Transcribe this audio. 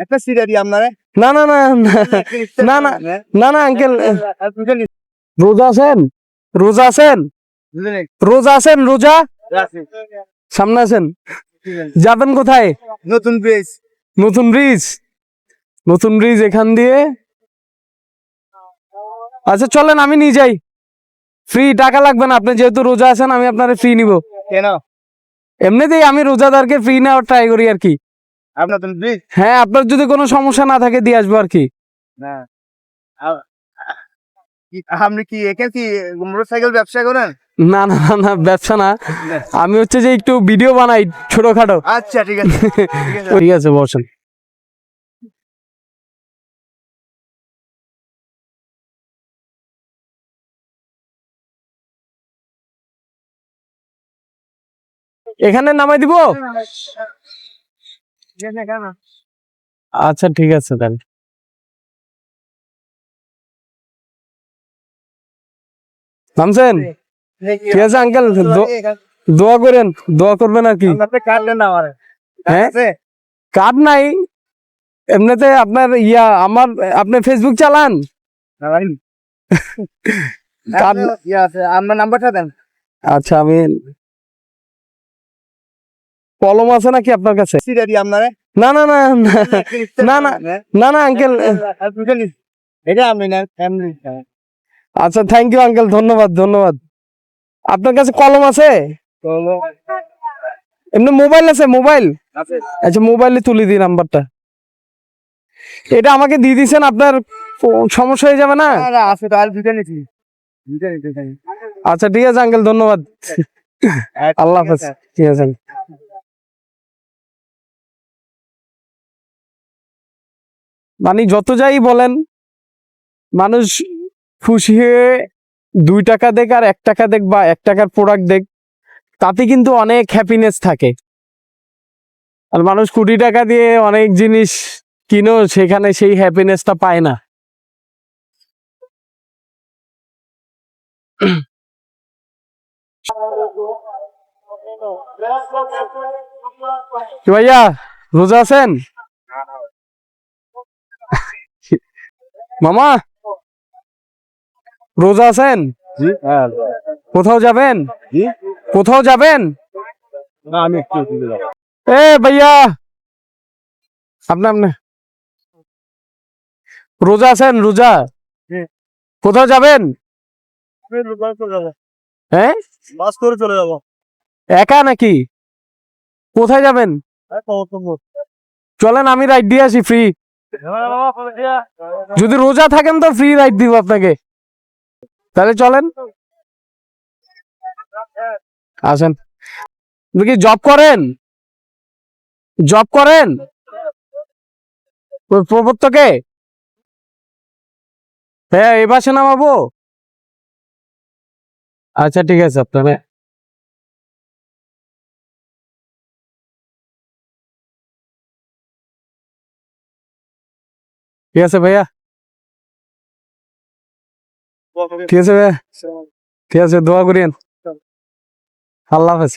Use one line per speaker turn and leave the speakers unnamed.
একটা সিরিয়ারি আপনারে
না না না না না না না আঙ্কেল রোজা আছেন রোজা আছেন রোজা আছেন রোজা সামনে আছেন যাবেন কোথায়
নতুন ব্রিজ
নতুন ব্রিজ নতুন ব্রিজ এখান দিয়ে আচ্ছা চলেন আমি নিয়ে যাই ফ্রি টাকা লাগবে না আপনি যেহেতু রোজা আছেন আমি আপনারে ফ্রি নিব
কেন
এমনিতেই আমি রোজাদারকে ফ্রি নেওয়ার ট্রাই করি আর কি
আপনার নতুন ব্রিজ
হ্যাঁ আপনার যদি কোনো সমস্যা না থাকে দিয়ে আসবো আর কি
না আপনি কি এখানে কি মোটরসাইকেল ব্যবসা করেন
না না না না ব্যবসা না আমি হচ্ছে যে একটু ভিডিও বানাই ছোটখাটো
আচ্ছা ঠিক আছে
ঠিক আছে বসেন এখানে নামাই দিব আচ্ছা ঠিক আছে তাহলে নামছেন ঠিক আছে আঙ্কেল দোয়া করেন দোয়া করবেন আর কি হ্যাঁ কার্ড নাই এমনিতে আপনার আমার আপনি ফেসবুক চালান কার্ড
আমার নাম্বারটা দেন
আচ্ছা আমি কলম আছে নাকি আপনার কাছে
সিরিয়ারি আপনারে
না না না না না না না আঙ্কেল
এটা আপনি না ফ্যামিলি
আচ্ছা থ্যাংক ইউ আঙ্কেল ধন্যবাদ ধন্যবাদ আপনার কাছে কলম আছে এমনি মোবাইল আছে মোবাইল আচ্ছা মোবাইলে তুলে দিই নাম্বারটা এটা আমাকে দিয়ে দিয়েছেন আপনার সমস্যা হয়ে যাবে না
আছে তো আর দুটো নিচ্ছি
আচ্ছা ঠিক আছে আঙ্কেল ধন্যবাদ আল্লাহ হাফেজ ঠিক আছে মানে যত যাই বলেন মানুষ খুশি হয়ে 2 টাকা দেখ আর 1 টাকা দেখ বা 1 টাকার প্রোডাক্ট দেখ তাতে কিন্তু অনেক হ্যাপিনেস থাকে আর মানুষ কোটি টাকা দিয়ে অনেক জিনিস কিনো সেখানে সেই হ্যাপিনেসটা পায় না কি ভাইয়া রোজা আছেন মামা রোজা আছেন কোথাও যাবেন কোথাও যাবেন
না আমি একটু
এ ভাইয়া আপনি রোজা আছেন রোজা কোথাও যাবেন হ্যাঁ
বাস করে চলে যাবো
একা নাকি কোথায় যাবেন চলেন আমি রাইড দিয়ে আসি ফ্রি যদি রোজা থাকেন তো ফ্রি রাইড দিব আপনাকে তাহলে চলেন আসেন আপনি কি জব করেন প্রবর্তকে হ্যাঁ এই বাসে নামাবো আচ্ছা ঠিক আছে আপনারা ঠিক আছে ভাইয়া ঠিক আছে ভাইয়া ঠিক আছে দোয়া করিয়েন আল্লাহ হাফেজ